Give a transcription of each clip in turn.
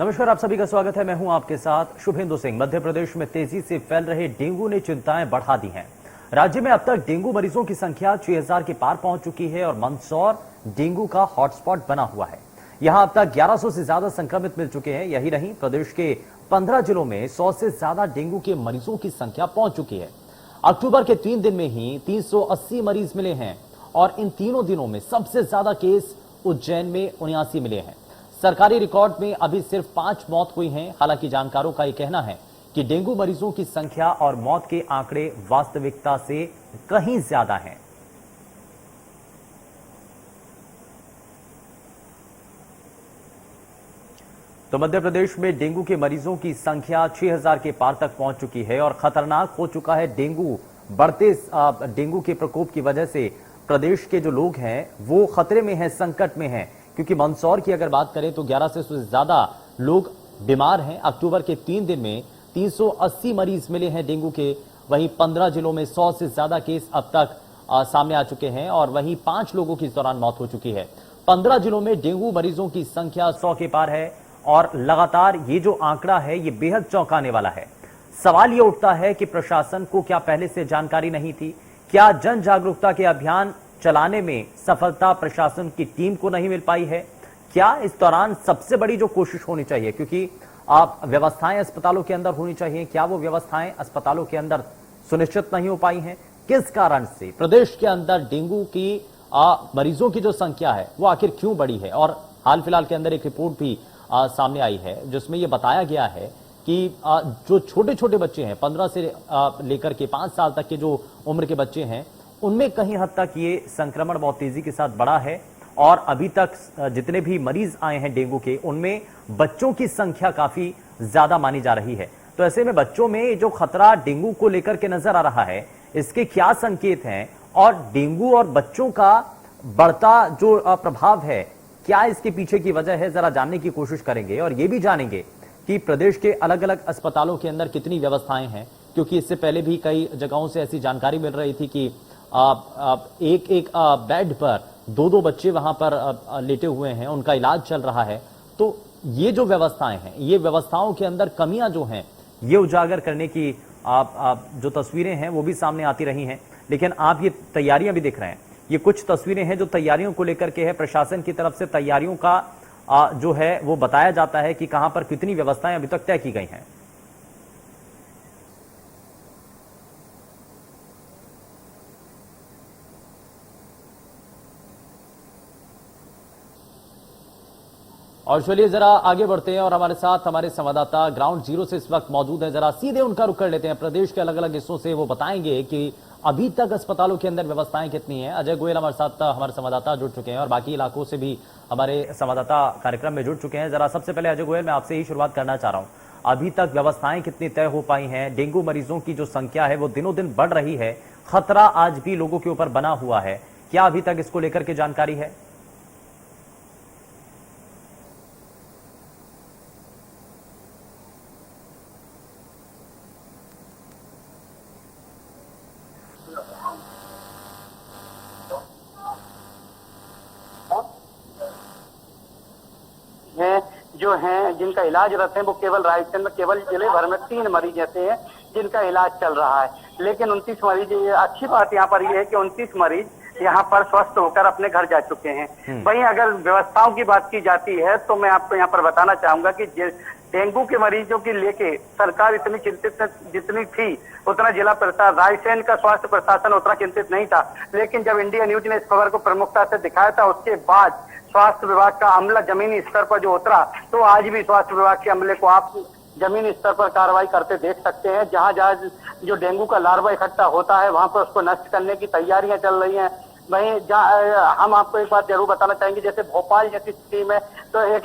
नमस्कार, आप सभी का स्वागत है। मैं हूं आपके साथ शुभेंदु सिंह। मध्य प्रदेश में तेजी से फैल रहे डेंगू ने चिंताएं बढ़ा दी हैं। राज्य में अब तक डेंगू मरीजों की संख्या 6000 के पार पहुंच चुकी है और मंदसौर डेंगू का हॉटस्पॉट बना हुआ है। यहां अब तक 1100 से ज्यादा संक्रमित मिल चुके हैं। यही नहीं, प्रदेश के 15 जिलों में 100 से ज्यादा डेंगू के मरीजों की संख्या पहुंच चुकी है। अक्टूबर के 3 दिन में ही 380 मरीज मिले हैं और इन तीनों दिनों में सबसे ज्यादा केस उज्जैन में 79 मिले हैं। सरकारी रिकॉर्ड में अभी सिर्फ 5 मौत हुई हैं। हालांकि जानकारों का यह कहना है कि डेंगू मरीजों की संख्या और मौत के आंकड़े वास्तविकता से कहीं ज्यादा हैं। तो मध्य प्रदेश में डेंगू के मरीजों की संख्या 6000 के पार तक पहुंच चुकी है और खतरनाक हो चुका है डेंगू। बढ़ते डेंगू के प्रकोप की वजह से प्रदेश के जो लोग हैं वो खतरे में हैं, संकट में हैं, क्योंकि मंदसौर की अगर बात करें तो 1100 से ज्यादा लोग बीमार हैं। अक्टूबर के 3 दिन में 380 मरीज मिले हैं डेंगू के। वहीं 15 जिलों में 100 से ज्यादा केस अब तक सामने आ चुके हैं और वहीं 5 लोगों की इस दौरान मौत हो चुकी है। 15 जिलों में डेंगू मरीजों की संख्या 100 के पार है और लगातार ये जो आंकड़ा है ये बेहद चौंकाने वाला है। सवाल ये उठता है कि प्रशासन को क्या पहले से जानकारी नहीं थी? क्या जन जागरूकता के अभियान चलाने में सफलता प्रशासन की टीम को नहीं मिल पाई है? क्या इस दौरान सबसे बड़ी जो कोशिश होनी चाहिए, क्योंकि आप व्यवस्थाएं अस्पतालों के अंदर होनी चाहिए, क्या वो व्यवस्थाएं अस्पतालों के अंदर सुनिश्चित नहीं हो पाई हैं? किस कारण से प्रदेश के अंदर डेंगू की मरीजों की जो संख्या है वो आखिर क्यों बढ़ी है? और हाल फिलहाल के अंदर एक रिपोर्ट भी सामने आई है जिसमें यह बताया गया है कि जो छोटे छोटे बच्चे हैं, 15 से लेकर के 5 साल तक के जो उम्र के बच्चे हैं, उनमें कहीं हद तक ये संक्रमण बहुत तेजी के साथ बढ़ा है और अभी तक जितने भी मरीज आए हैं डेंगू के, उनमें बच्चों की संख्या काफी ज्यादा मानी जा रही है। तो ऐसे में बच्चों में जो खतरा डेंगू को लेकर के नजर आ रहा है, इसके क्या संकेत हैं और डेंगू और बच्चों का बढ़ता जो प्रभाव है, क्या इसके पीछे की वजह है, जरा जानने की कोशिश करेंगे और ये भी जानेंगे कि प्रदेश के अलग अलग अस्पतालों के अंदर कितनी व्यवस्थाएं हैं, क्योंकि इससे पहले भी कई जगहों से ऐसी जानकारी मिल रही थी कि एक एक बेड पर 2-2 बच्चे वहां पर लेटे हुए हैं, उनका इलाज चल रहा है। तो ये जो व्यवस्थाएं हैं, ये व्यवस्थाओं के अंदर कमियां जो हैं, ये उजागर करने की जो तस्वीरें हैं वो भी सामने आती रही हैं। लेकिन आप ये तैयारियां भी दिख रहे हैं, ये कुछ तस्वीरें हैं जो तैयारियों को लेकर के है। प्रशासन की तरफ से तैयारियों का जो है वो बताया जाता है कि कहां पर कितनी व्यवस्थाएं अभी तक तय की गई हैं। और चलिए जरा आगे बढ़ते हैं और हमारे साथ हमारे संवाददाता ग्राउंड जीरो से इस वक्त मौजूद है। जरा सीधे उनका रुख कर लेते हैं। प्रदेश के अलग अलग हिस्सों से वो बताएंगे कि अभी तक अस्पतालों के अंदर व्यवस्थाएं कितनी हैं। अजय गोयल हमारे साथ हमारे संवाददाता जुड़ चुके हैं और बाकी इलाकों से भी हमारे संवाददाता कार्यक्रम में जुड़ चुके हैं। जरा सबसे पहले अजय गोयल, मैं आपसे ही शुरुआत करना चाह रहा हूं, अभी तक व्यवस्थाएं कितनी तय हो पाई हैं? डेंगू मरीजों की जो संख्या है वो दिनों दिन बढ़ रही है, खतरा आज भी लोगों के ऊपर बना हुआ है, क्या अभी तक इसको लेकर के जानकारी है? जो हैं जिनका इलाज रहते हैं वो केवल रायसेन में केवल जिले भर में 3 मरीज ऐसे हैं जिनका इलाज चल रहा है। लेकिन 29 मरीज, ये अच्छी बात यहाँ पर ये है कि 29 मरीज यहाँ पर स्वस्थ होकर अपने घर जा चुके हैं। वहीं अगर व्यवस्थाओं की बात की जाती है तो मैं आपको यहाँ पर बताना चाहूंगा कि डेंगू के मरीजों की लेके सरकार इतनी चिंतित जितनी थी उतना जिला प्रशासन, रायसेन का स्वास्थ्य प्रशासन उतना चिंतित नहीं था। लेकिन जब इंडिया न्यूज ने इस खबर को प्रमुखता से दिखाया था, उसके बाद स्वास्थ्य विभाग का अमला जमीनी स्तर पर जो उतरा, तो आज भी स्वास्थ्य विभाग के अमले को आप जमीनी स्तर पर कार्रवाई करते देख सकते हैं। जहां जहां जो डेंगू का लार्वा इकट्ठा होता है वहां पर उसको नष्ट करने की तैयारियां चल रही हैं। वहीं हम आपको एक बात जरूर बताना चाहेंगे, जैसे भोपाल जैसी स्थिति में तो एक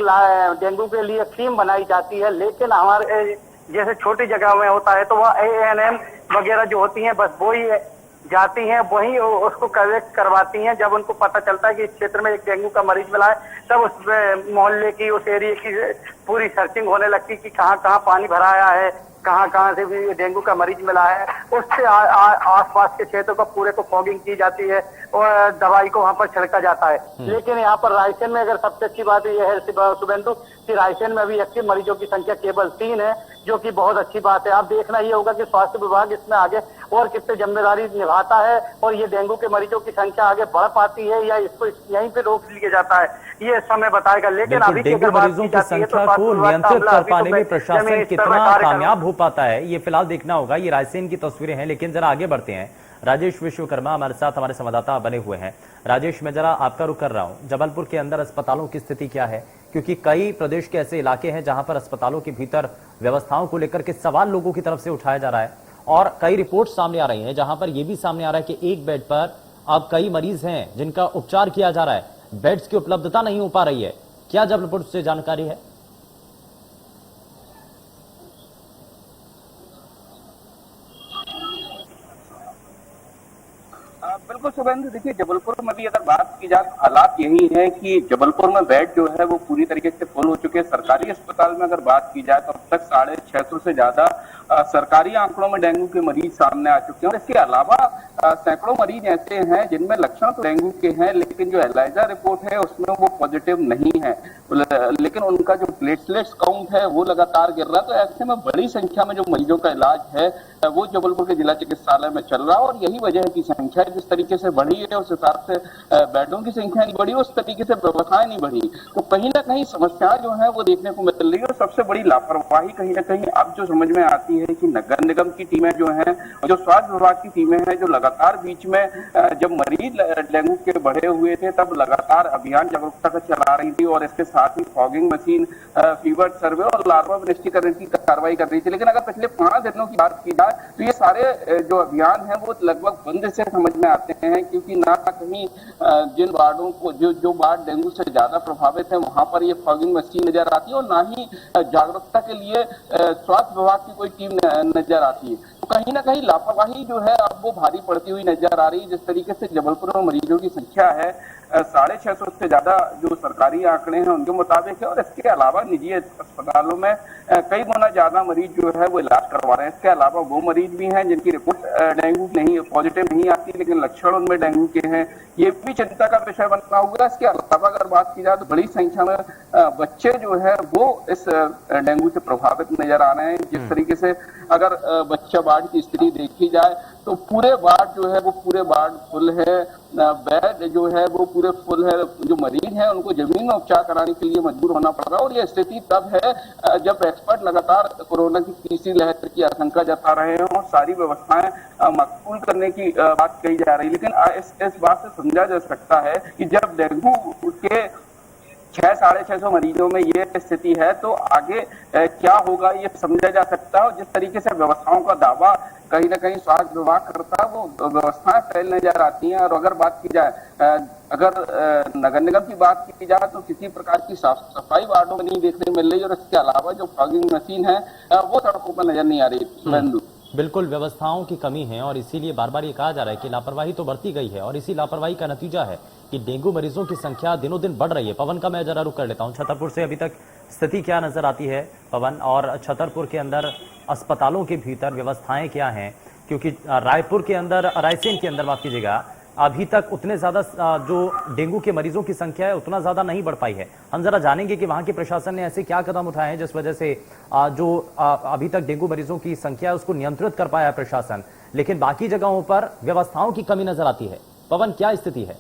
डेंगू के लिए थीम बनाई जाती है, लेकिन हमारे जैसे छोटी जगह में होता है तो वह ANM वगैरह जो होती हैं बस वो ही जाती हैं, वही उसको कलेक्ट करवाती हैं। जब उनको पता चलता है कि इस क्षेत्र में एक डेंगू का मरीज मिला है, तब उस मोहल्ले की, उस एरिया की पूरी सर्चिंग होने लगती कि कहाँ कहाँ पानी भरा आया है, कहाँ कहाँ से भी डेंगू का मरीज मिला है, उससे आसपास के क्षेत्रों को पूरे को फॉगिंग की जाती है और दवाई को वहां पर छिड़का जाता है। लेकिन यहाँ पर रायसेन में अगर सबसे अच्छी बात यह है शुभेंदु कि रायसेन में अभी एक्टिव मरीजों की संख्या केवल 3 है, जो कि बहुत अच्छी बात है। अब देखना ये होगा कि स्वास्थ्य विभाग इसमें आगे और कितनी जिम्मेदारी निभाता है और ये डेंगू के मरीजों की संख्या आगे बढ़ पाती है या इसको यहीं पे रोक लिया जाता है, ये समय बताएगा। लेकिन अभी डेंगू मरीजों की संख्या को नियंत्रित कर पाने में प्रशासन कितना कामयाब हो पाता है, ये फिलहाल देखना होगा। ये रायसेन की तस्वीरें हैं, लेकिन जरा आगे बढ़ते हैं। राजेश विश्वकर्मा हमारे साथ, हमारे संवाददाता बने हुए हैं। राजेश, मैं जरा आपका रुख कर रहा हूं, जबलपुर के अंदर अस्पतालों की स्थिति क्या है? क्योंकि कई प्रदेश के ऐसे इलाके हैं जहां पर अस्पतालों के भीतर व्यवस्थाओं को लेकर के सवाल लोगों की तरफ से उठाया जा रहा है और कई रिपोर्ट सामने आ रही हैं जहां पर यह भी सामने आ रहा है कि एक बेड पर अब कई मरीज हैं जिनका उपचार किया जा रहा है, बेड्स की उपलब्धता नहीं हो पा रही है। क्या जबलपुर से जानकारी है? बिल्कुल शुभेंदु, देखिए जबलपुर में भी अगर बात की जाए तो हालात यही है कि जबलपुर में बेड जो है वो पूरी तरीके से फुल हो चुके हैं। सरकारी अस्पताल में अगर बात की जाए तो अब तक 650 से ज्यादा सरकारी आंकड़ों में डेंगू के मरीज सामने आ चुके हैं और इसके अलावा सैकड़ों मरीज ऐसे हैं जिनमें लक्षण तो डेंगू के हैं, लेकिन जो एलाइजा रिपोर्ट है उसमें वो पॉजिटिव नहीं है, लेकिन उनका जो प्लेटलेट्स काउंट है वो लगातार गिर रहा है। तो ऐसे में बड़ी संख्या में जो मरीजों का इलाज है वो जबलपुर के जिला चिकित्सालय में चल रहा है और यही वजह है कि संख्या जिस तरीके से बढ़ी है उस हिसाब से बेडों की संख्या नहीं बढ़ी, उस तरीके से व्यवस्थाएं नहीं बढ़ी। तो कहीं ना कहीं समस्याएं जो है वो देखने को मिल रही है और सबसे बड़ी लापरवाही कहीं ना कहीं अब जो समझ में आती है कि नगर निगम की टीमें जो है और जो स्वास्थ्य विभाग की टीमें हैं जो लगातार बीच में जब मरीज डेंगू के बढ़े हुए थे तब लगातार अभियान जागरूकता का चला रही थी और इसके साथ ही फॉगिंग मशीन, फीवर सर्वे और लार्वा निष्टीकरण की कार्रवाई कर रही थी। लेकिन अगर पिछले 5 दिनों की बात की जाए तो ये सारे जो अभियान है वो लगभग बंद से समझ में आते हैं, क्योंकि ना कहीं जिन वार्डों को जो वार्ड डेंगू से ज्यादा प्रभावित है वहां पर ये फॉगिंग मशीन नजर आती है और ना ही जागरूकता के लिए स्वास्थ्य विभाग की कोई टीम नजर आती है। तो कहीं ना कहीं लापरवाही जो है अब वो भारी पड़ती हुई नजर आ रही है। जिस तरीके से जबलपुर में मरीजों की संख्या है 650 से ज्यादा जो सरकारी आंकड़े हैं उनके मुताबिक है और इसके अलावा निजी अस्पतालों में कई गुना ज्यादा मरीज जो है वो इलाज करवा रहे हैं। इसके अलावा वो मरीज भी हैं जिनकी रिपोर्ट डेंगू नहीं पॉजिटिव नहीं आती लेकिन लक्षण उनमें डेंगू के हैं, ये भी चिंता का विषय बना हुआ है। इसके अलावा अगर बात की जाए तो बड़ी संख्या में बच्चे जो है वो इस डेंगू से प्रभावित नजर आ रहे हैं। जिस तरीके से अगर बच्चा वार्ड की स्थिति देखी जाए तो पूरे वार्ड जो है वो पूरे वार्ड फुल है, बेड जो है वो पूरे फुल है, जो मरीज हैं उनको जमीन में उपचार कराने के लिए मजबूर होना पड़ रहा है। और ये स्थिति तब है जब एक्सपर्ट लगातार कोरोना की तीसरी लहर की आशंका जता रहे हैं और सारी व्यवस्थाएं मकबूल करने की बात कही जा रही है। लेकिन इस बात से समझा जा सकता है कि जब डेंगू के 600-650 मरीजों में ये स्थिति है तो आगे क्या होगा ये समझा जा सकता है। और जिस तरीके से व्यवस्थाओं का दावा कहीं ना कहीं स्वास्थ्य विभाग करता है वो व्यवस्थाएं फैल नजर आती हैं। और अगर बात की जाए अगर नगर निगम की बात की जाए तो किसी प्रकार की साफ सफाई वार्डों में नहीं देखने मिल रही और इसके अलावा जो फॉगिंग मशीन है वो सड़कों पर नजर नहीं आ रही। बिल्कुल व्यवस्थाओं की कमी है और इसीलिए बार बार ये कहा जा रहा है कि लापरवाही तो बढ़ती गई है और इसी लापरवाही का नतीजा है कि डेंगू मरीजों की संख्या दिनों दिन बढ़ रही है। पवन का मैं जरा रुक कर लेता हूं, छतरपुर से अभी तक स्थिति क्या नजर आती है पवन, और छतरपुर के अंदर अस्पतालों के भीतर व्यवस्थाएं क्या हैं? क्योंकि रायपुर के अंदर, रायसेन के अंदर माफ कीजिएगा, अभी तक उतने ज्यादा जो डेंगू के मरीजों की संख्या है उतना ज्यादा नहीं बढ़ पाई है। हम जरा जानेंगे कि वहां के प्रशासन ने ऐसे क्या कदम उठाए हैं जिस वजह से जो अभी तक डेंगू मरीजों की संख्या है उसको नियंत्रित कर पाया है प्रशासन, लेकिन बाकी जगहों पर व्यवस्थाओं की कमी नजर आती है। पवन, क्या स्थिति है?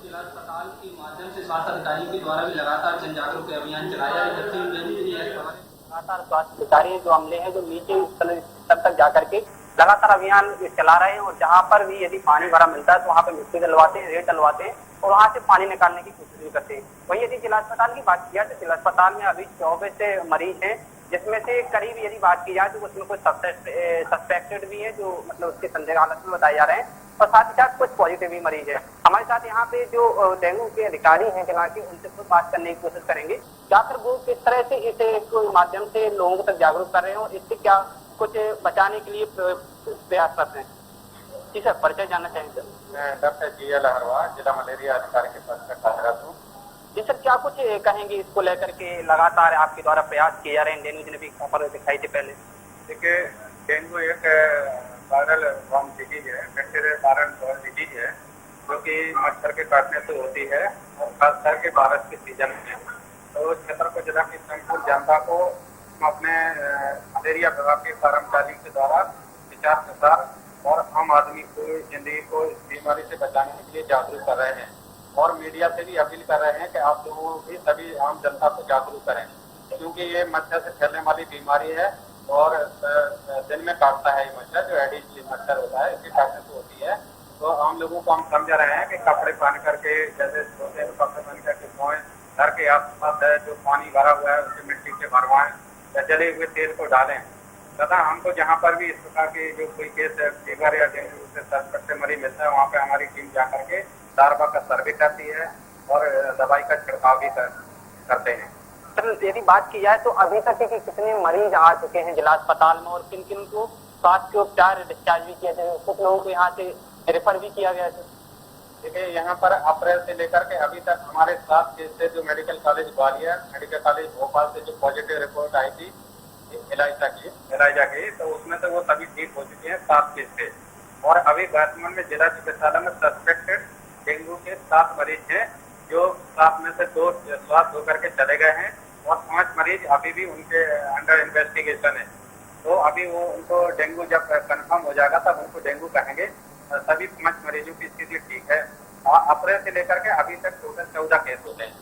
जिला अस्पताल के माध्यम से स्वास्थ्य अधिकारियों के द्वारा भी लगातार जन जागरूकता अभियान चलाया है। लगातार स्वास्थ्य अधिकारी जो अमले हैं जो नीचे स्तर तक जाकर के लगातार अभियान चला रहे हैं और जहाँ पर भी यदि पानी भरा मिलता है तो वहाँ पे मिट्टी डलवाते हैं, रेत डलवाते हैं और वहाँ से पानी निकालने की कोशिश भी करते हैं। वहीं यदि जिला अस्पताल की बात किया तो जिला अस्पताल में अभी 24 मरीज हैं, जिसमें से करीब यदि बात की जाए तो उसमें कुछ सस्पेक्टेड भी है जो मतलब उसके संदिग्ध हालत में बताए जा रहे हैं और साथ ही साथ कुछ पॉजिटिव भी मरीज है। हमारे साथ यहाँ पे जो डेंगू के अधिकारी हैं जिला के, उनसे खुद बात करने की कोशिश करेंगे जाकर वो किस तरह से इसे माध्यम से लोगों तक जागरूक कर रहे हैं और इससे क्या कुछ बचाने के लिए प्रयास करते हैं। जी सर, परिचय जानना चाहेंगे। मैं डॉक्टर GL अहरवाल, जिला मलेरिया अधिकारी के पद पर कार्यरत हूँ। जी सर, क्या कुछ कहेंगे इसको लेकर के लगातार आपके द्वारा प्रयास किए जा रहे हैं? इंडियन न्यूज ने भी खबर दिखाई थी पहले। देखिए, डेंगू एक वायरल वॉर्म डिजीज है, बैक्टीरियल वायरल डिजीज है, जो कि मच्छर के काटने से होती है और खास करके बारिश के सीजन में। तो छतरपुर जिला की संपूर्ण जनता को हम अपने मलेरिया विभाग के कर्मचारियों के द्वारा विचार प्रसार और आम आदमी को जिंदगी को इस बीमारी से बचाने के लिए जागरूक कर रहे हैं और मीडिया से भी अपील कर रहे हैं कि आप लोगों भी सभी आम जनता को जागरूक करें, क्योंकि ये मच्छर से फैलने वाली बीमारी है और दिन में काटता है ये मच्छर, जो एडिस मच्छर होता है, इसके काटने से होती है। तो आम लोगों को हम समझा रहे हैं कि कपड़े पहन करके, जैसे सोते हैं तो कपड़े पहन करके सोएं, घर के आसपास है जो पानी भरा हुआ है उसे मिट्टी से भरवाएं या जले हुए तेल को डालें तथा हमको जहाँ पर भी इस प्रकार के जो कोई केस है फीवर या डेंगू से सस्पेक्ट मरीज मिलता है, वहाँ पे हमारी टीम जा करके दारवा का सर्वे करती है और दवाई का छिड़काव भी करते हैं। सर, यदि बात की जाए तो अभी तक के कितने मरीज आ चुके हैं जिला अस्पताल में और किन किन को स्वास्थ्य उपचार डिस्चार्ज भी किया जाए? कुछ लोगों को यहाँ से रेफर भी किया गया है। देखिए, यहाँ पर अप्रैल से लेकर के अभी तक हमारे 7 केस से जो medical college Gwalior, medical college Bhopal से जो पॉजिटिव रिपोर्ट आई थी एलाइजा की, तो उसमें से वो सभी ठीक हो चुके हैं 7 केस से। और अभी वर्तमान में जिला चिकित्सालय में सस्पेक्टेड डेंगू के 7 मरीज हैं, जो 7 में से 2 स्वास्थ्य होकर के चले गए हैं और 5 मरीज अभी भी उनके अंडर इन्वेस्टिगेशन है। तो अभी वो उनको डेंगू जब कंफर्म हो जाएगा तब उनको डेंगू कहेंगे। सभी 5 मरीजों की स्थिति ठीक है और अप्रैल से लेकर के अभी तक टोटल 14 केस होते हैं।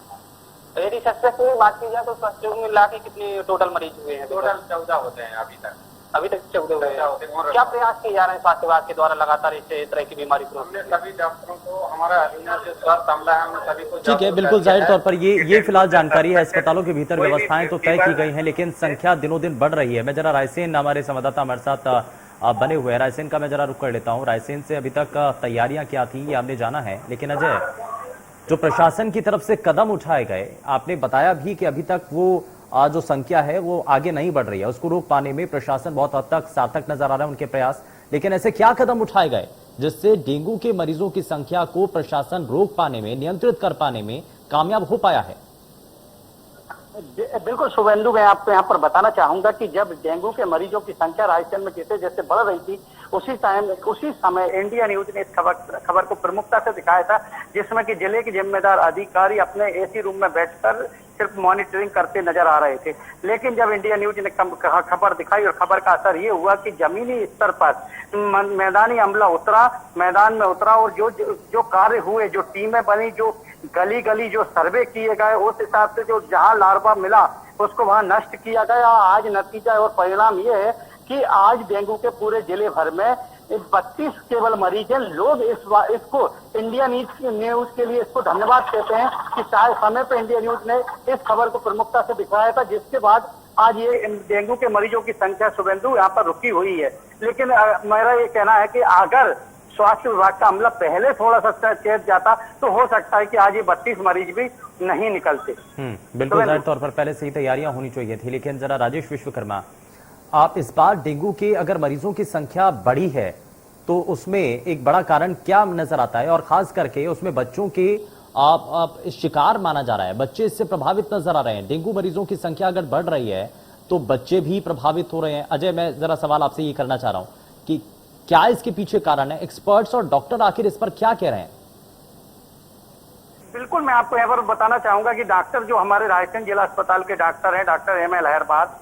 यदि सस्पेक्ट की बात की जाए तो स्वास्थ्य में मिला के कितने टोटल मरीज हुए हैं? टोटल 14 होते हैं अभी तक। 14 हुए होते हैं। हैं। क्या प्रयास किए जा रहे हैं स्वास्थ्य विभाग के द्वारा लगातार इस तरह की बीमारी को? हमने सभी डॉक्टरों को, हमारा अलीना जो स्वास्थ्य अमला है, उन सभी को ठीक है, बिल्कुल जाहिर तौर पर ये फिलहाल जानकारी है। अस्पतालों के भीतर व्यवस्थाएं तो तय की गई हैं, लेकिन संख्या दिनों दिन बढ़ रही है। मैं जरा रायसेन, हमारे संवाददाता हमारे साथ बने हुए हैं, रायसेन का मैं जरा रुक कर लेता हूँ। रायसेन से अभी तक तैयारियां क्या थी ये हमने जाना है, लेकिन अजय, जो प्रशासन की तरफ से कदम उठाए गए, आपने बताया भी कि अभी तक वो जो संख्या है वो आगे नहीं बढ़ रही है, उसको रोक पाने में प्रशासन बहुत हद तक सार्थक नजर आ रहा है उनके प्रयास। लेकिन ऐसे क्या कदम उठाए गए जिससे डेंगू के मरीजों की संख्या को प्रशासन रोक पाने में, नियंत्रित कर पाने में कामयाब हो पाया है? बिल्कुल शुभेंदु, मैं आपको यहाँ पर बताना चाहूंगा कि जब डेंगू के मरीजों की संख्या राजस्थान में जैसे जैसे बढ़ रही थी, उसी समय इंडिया न्यूज ने इस खबर को प्रमुखता से दिखाया था, जिसमें कि जिले के जिम्मेदार अधिकारी अपने एसी रूम में बैठकर सिर्फ मॉनिटरिंग करते नजर आ रहे थे। लेकिन जब इंडिया न्यूज ने खबर दिखाई और खबर का असर ये हुआ कि जमीनी स्तर पर मैदानी अमला मैदान में उतरा और जो कार्य हुए, जो टीमें बनी, जो गली गली जो सर्वे किए गए, उस हिसाब से जो जहां लार्वा मिला उसको वहां नष्ट किया गया। आज नतीजा और परिणाम ये है कि आज डेंगू के पूरे जिले भर में 32 केवल मरीज हैं। लोग इसको इंडिया न्यूज के लिए इसको धन्यवाद कहते हैं कि समय पर इंडिया न्यूज ने इस खबर को प्रमुखता से दिखाया था, जिसके बाद आज ये डेंगू के मरीजों की संख्या शुभेंदु यहाँ पर रुकी हुई है। लेकिन मेरा ये कहना है कि अगर स्वास्थ्य विभाग का अमला पहले थोड़ा सा चेत जाता तो हो सकता है कि आज ये 32 मरीज भी नहीं निकलते। बिल्कुल, जाहिर तौर पर पहले से ही तैयारियां होनी चाहिए थी। लेकिन जरा राजेश विश्वकर्मा, आप इस बार डेंगू के अगर मरीजों की संख्या बढ़ी है तो उसमें एक बड़ा कारण क्या नजर आता है, और खास करके उसमें बच्चों के शिकार माना जा रहा है, बच्चे इससे प्रभावित नजर आ रहे हैं। डेंगू मरीजों की संख्या अगर बढ़ रही है तो बच्चे भी प्रभावित हो रहे हैं। अजय, मैं जरा सवाल आपसे ये करना चाह रहा हूं कि क्या इसके पीछे कारण है? एक्सपर्ट्स और डॉक्टर आखिर इस पर क्या कह रहे हैं? बिल्कुल, मैं आपको यहाँ पर बताना चाहूंगा कि डॉक्टर जो हमारे रायसेन जिला अस्पताल के डॉक्टर हैं, डॉक्टर एम.एल. अहरबाद,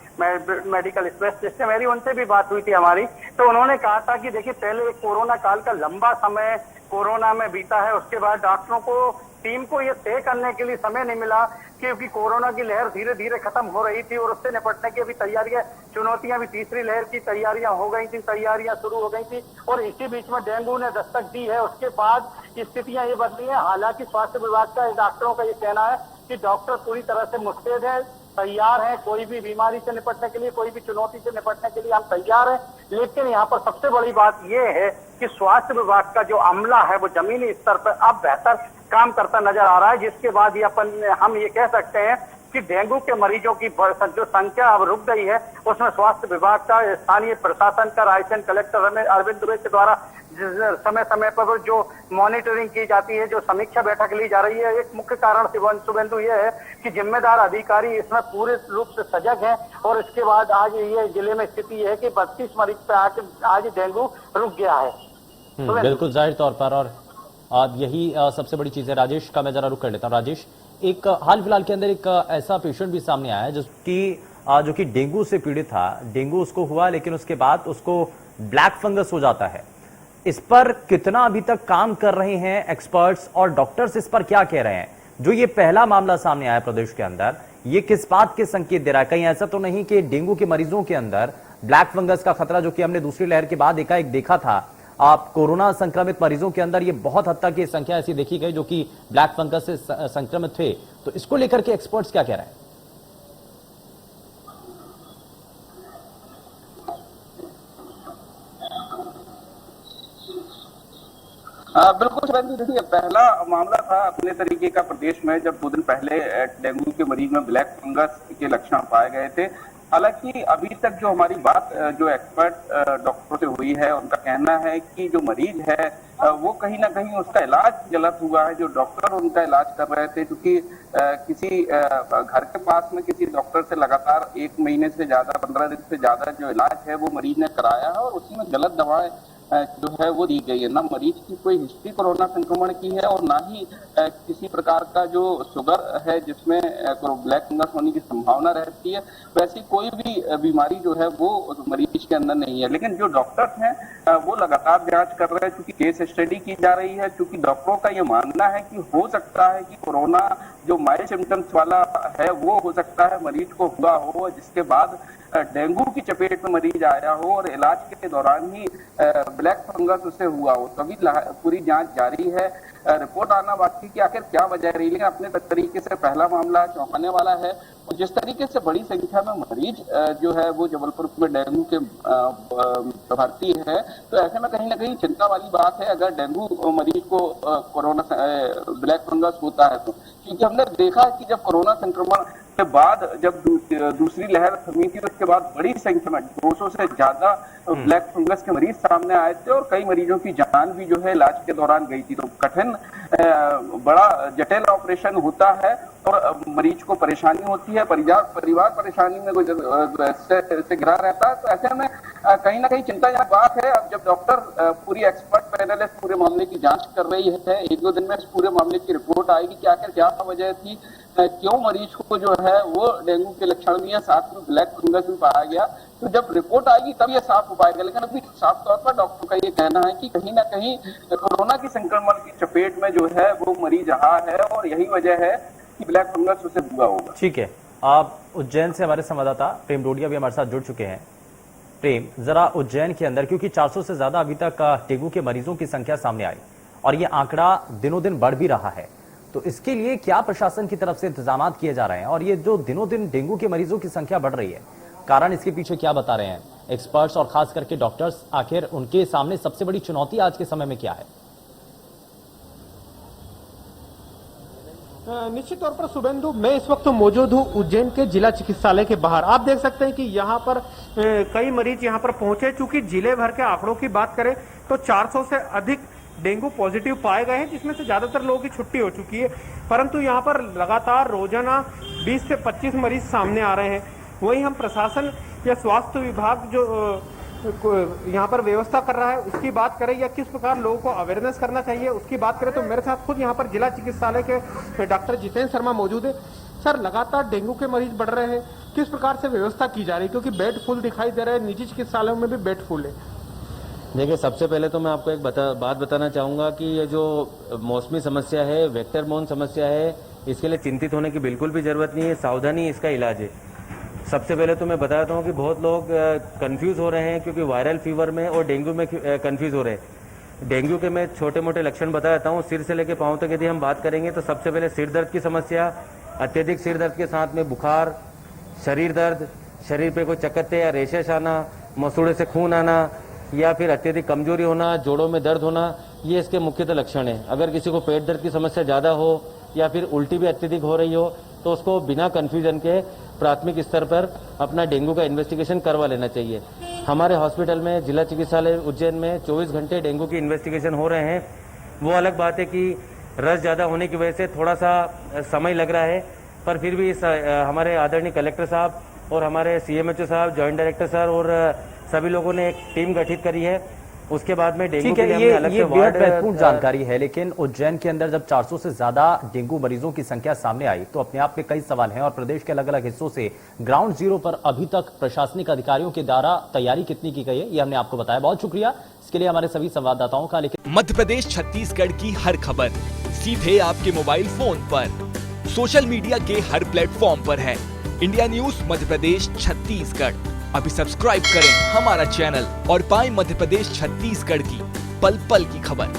मेडिकल स्पेशलिस्ट है, मेरी उनसे भी बात हुई थी हमारी, तो उन्होंने कहा था कि देखिए, पहले कोरोना काल का लंबा समय कोरोना में बीता है, उसके बाद डॉक्टरों को, टीम को ये तय करने के लिए समय नहीं मिला, क्योंकि कोरोना की लहर धीरे धीरे खत्म हो रही थी और उससे निपटने की भी तैयारियां, चुनौतियां भी, तीसरी लहर की तैयारियां हो गई थी, तैयारियां शुरू हो गई थी और इसी बीच में डेंगू ने दस्तक दी है। उसके बाद स्थितियां ये बदली है। हालांकि स्वास्थ्य विभाग का, डॉक्टरों का ये कहना है कि डॉक्टर पूरी तरह से मुस्तैद है, तैयार है, कोई भी बीमारी से निपटने के लिए, कोई भी चुनौती से निपटने के लिए हम तैयार हैं। लेकिन यहाँ पर सबसे बड़ी बात यह है कि स्वास्थ्य विभाग का जो अमला है वो जमीनी स्तर पर अब बेहतर काम करता नजर आ रहा है, जिसके बाद हम ये कह सकते हैं कि डेंगू के मरीजों की जो संख्या अब रुक गई है, उसमें स्वास्थ्य विभाग का, स्थानीय प्रशासन का, रायसेन कलेक्टर अरविंद दुबे के द्वारा समय समय पर जो मॉनिटरिंग की जाती है, जो समीक्षा बैठक ली जा रही है, एक मुख्य कारण शुभेंदु यह है कि जिम्मेदार अधिकारी इसमें पूरे रूप से सजग हैं। और इसके बाद आज ये जिले में स्थिति है कि 32 मरीज पे आज डेंगू रुक गया है। बिल्कुल जाहिर तौर पर, और यही सबसे बड़ी चीज है। राजेश का मैं जरा रुक कर लेता हूँ। राजेश, एक हाल फिलहाल के अंदर एक ऐसा पेशेंट भी सामने आया है जो कि डेंगू से पीड़ित था। डेंगू उसको हुआ, लेकिन उसके बाद उसको ब्लैक फंगस हो जाता है। इस पर कितना अभी तक काम कर रहे हैं एक्सपर्ट्स और डॉक्टर्स, इस पर क्या कह रहे हैं? जो ये पहला मामला सामने आया प्रदेश के अंदर, ये किस बात के संकेत दे रहा है? कहीं ऐसा तो नहीं कि डेंगू के मरीजों के अंदर ब्लैक फंगस का खतरा, जो कि हमने दूसरी लहर के बाद एकाएक देखा था, आप कोरोना संक्रमित मरीजों के अंदर ये बहुत हद तक ये संख्या ऐसी देखी गई जो कि ब्लैक फंगस से संक्रमित थे, तो इसको लेकर के एक्सपर्ट्स क्या कह रहे हैं? बिल्कुल शुभेंदु, देखिए पहला मामला था अपने तरीके का प्रदेश में, जब 2 दिन पहले डेंगू के मरीज में ब्लैक फंगस के लक्षण पाए गए थे। हालांकि अभी तक जो हमारी बात जो एक्सपर्ट डॉक्टरों से हुई है, उनका कहना है कि जो मरीज है वो कहीं ना कहीं उसका इलाज गलत हुआ है। जो डॉक्टर उनका इलाज कर रहे थे, क्योंकि किसी घर के पास में किसी डॉक्टर से लगातार 1 महीने से ज्यादा, 15 दिन से ज्यादा जो इलाज है वो मरीज ने कराया है, और उसी में गलत दवाएं जो है वो दी गई है। ना मरीज की कोई हिस्ट्री कोरोना संक्रमण की है, और ना ही किसी प्रकार का जो शुगर है जिसमें ब्लैक फंगस होने की संभावना रहती है, वैसी कोई भी बीमारी जो है वो मरीज के अंदर नहीं है। लेकिन जो डॉक्टर्स हैं वो लगातार जांच कर रहे हैं, क्योंकि केस स्टडी की जा रही है। क्योंकि डॉक्टरों का ये मानना है कि हो सकता है कि कोरोना जो माइल्ड सिम्टम्स वाला है वो हो सकता है मरीज को हुआ हो, जिसके बाद डेंगू की चपेट में मरीज आया हो और इलाज के दौरान ही ब्लैक फंगस उसे हुआ हो। तभी पूरी जांच जारी है, रिपोर्ट आना बाकी कि आखिर क्या वजह रही। लेकिन अपने तरीके से पहला मामला चौंकाने वाला है। और जिस तरीके से बड़ी संख्या में मरीज जो है वो जबलपुर में डेंगू के भर्ती है, तो ऐसे में कहीं ना कहीं चिंता वाली बात है अगर डेंगू मरीज को कोरोना ब्लैक फंगस होता है तो। क्योंकि हमने देखा कि जब कोरोना संक्रमण के बाद जब दूसरी लहर थमी थी, उसके बाद बड़ी संख्या में 200 से ज्यादा ब्लैक फंगस के मरीज सामने आए थे, और कई मरीजों की जान भी जो है इलाज के दौरान गई थी। तो कठिन बड़ा जटिल ऑपरेशन होता है और मरीज को परेशानी होती है, परिवार परेशानी में से घिरा रहता है। तो ऐसे में कहीं ना कहीं चिंताजनक बात है। अब जब डॉक्टर पूरी एक्सपर्ट पैनलिस्ट पूरे मामले की जांच कर रही है, 1-2 दिन में इस पूरे मामले की रिपोर्ट आएगी कि आखिर क्या वजह थी, क्यों मरीज को जो है वो डेंगू के लक्षण भी है, साथ में ब्लैक फंगस भी पाया गया। तो जब रिपोर्ट आएगी तब ये साफ हो पाएगा। लेकिन अभी साफ तौर पर डॉक्टर का ये कहना है कि कहीं ना कहीं कोरोना की संक्रमण की चपेट में जो है वो मरीज रहा है, और यही वजह है कि ब्लैक फंगस उसे हुआ होगा। ठीक है, आप उज्जैन से हमारे संवाददाता प्रेम डोडिया भी हमारे साथ जुड़ चुके हैं। प्रेम, जरा उज्जैन के अंदर, क्योंकि 400 से ज्यादा अभी तक डेंगू के मरीजों की संख्या सामने आई और ये आंकड़ा दिनों दिन बढ़ भी रहा है, तो इसके लिए क्या प्रशासन की तरफ से इंतजाम किए जा रहे हैं? और ये जो दिनों दिन डेंगू के मरीजों की संख्या बढ़ रही है, कारण इसके पीछे क्या बता रहे हैं एक्सपर्ट्स और खास करके डॉक्टर्स? आखिर उनके सामने सबसे बड़ी चुनौती आज के समय में क्या है? निश्चित तौर पर शुभेंदु, मैं इस वक्त मौजूद हूं उज्जैन के जिला चिकित्सालय के बाहर। आप देख सकते हैं कि यहां पर कई मरीज यहां पर पहुंचे। चूंकि जिले भर के आंकड़ों की बात करें तो 400 से अधिक डेंगू पॉजिटिव पाए गए हैं, जिसमें से ज्यादातर लोगों की छुट्टी हो चुकी है। परंतु यहां पर लगातार रोजाना 20 से 25 मरीज सामने आ रहे हैं। वहीं हम प्रशासन या स्वास्थ्य विभाग जो यहाँ पर व्यवस्था कर रहा है उसकी बात करें, या किस प्रकार लोगों को अवेयरनेस करना चाहिए उसकी बात करें, तो मेरे साथ खुद यहाँ पर जिला चिकित्सालय के डॉक्टर जितेंद्र शर्मा मौजूद है। सर, लगातार डेंगू के मरीज बढ़ रहे हैं, किस प्रकार से व्यवस्था की जा रही है? क्योंकि बेड फुल दिखाई दे रहे हैं, निजी चिकित्सालयों में भी बेड फुल है। देखिए, सबसे पहले तो मैं आपको एक बात बताना चाहूँगा कि ये जो मौसमी समस्या है, वेक्टर बोर्न समस्या है, इसके लिए चिंतित होने की बिल्कुल भी जरूरत नहीं है। सावधानी इसका इलाज है। सबसे पहले तो मैं बताता हूँ कि बहुत लोग कंफ्यूज हो रहे हैं, क्योंकि वायरल फीवर में और डेंगू में कंफ्यूज हो रहे हैं। डेंगू के मैं छोटे मोटे लक्षण बता देता हूँ। सिर से लेकर पाँव तक यदि हम बात करेंगे तो सबसे पहले सिर दर्द की समस्या, अत्यधिक सिर दर्द के साथ में बुखार, शरीर दर्द, शरीर पे कोई चक्कते या रेशेस आना, मसूड़े से खून आना, या फिर अत्यधिक कमजोरी होना, जोड़ों में दर्द होना, ये इसके मुख्यतः लक्षण हैं। अगर किसी को पेट दर्द की समस्या ज़्यादा हो, या फिर उल्टी भी अत्यधिक हो रही हो तो उसको बिना कंफ्यूजन के प्राथमिक स्तर पर अपना डेंगू का इन्वेस्टिगेशन करवा लेना चाहिए। हमारे हॉस्पिटल में जिला चिकित्सालय उज्जैन में 24 घंटे डेंगू की इन्वेस्टिगेशन हो रहे हैं। वो अलग बात है कि रस ज़्यादा होने की वजह से थोड़ा सा समय लग रहा है, पर फिर भी हमारे आदरणीय कलेक्टर साहब और हमारे CMHO साहब, जॉइंट डायरेक्टर सर और सभी लोगों ने एक टीम गठित करी है। उसके बाद में डेंगू के लिए हमने अलग से बेहद महत्वपूर्ण जानकारी है, लेकिन उज्जैन के अंदर जब 400 से ज्यादा डेंगू मरीजों की संख्या सामने आई तो अपने आप में कई सवाल हैं और प्रदेश के अलग अलग हिस्सों से ग्राउंड जीरो पर अभी तक प्रशासनिक अधिकारियों के द्वारा तैयारी कितनी की गई है ये हमने आपको बताया। बहुत शुक्रिया इसके लिए हमारे सभी संवाददाताओं का। लेकिन मध्य प्रदेश छत्तीसगढ़ की हर खबर सीधे आपके मोबाइल फोन पर, सोशल मीडिया के हर प्लेटफॉर्म पर है। इंडिया न्यूज मध्य प्रदेश छत्तीसगढ़, अभी सब्सक्राइब करें हमारा चैनल और पाएं मध्य प्रदेश छत्तीसगढ़ की पल पल की खबर।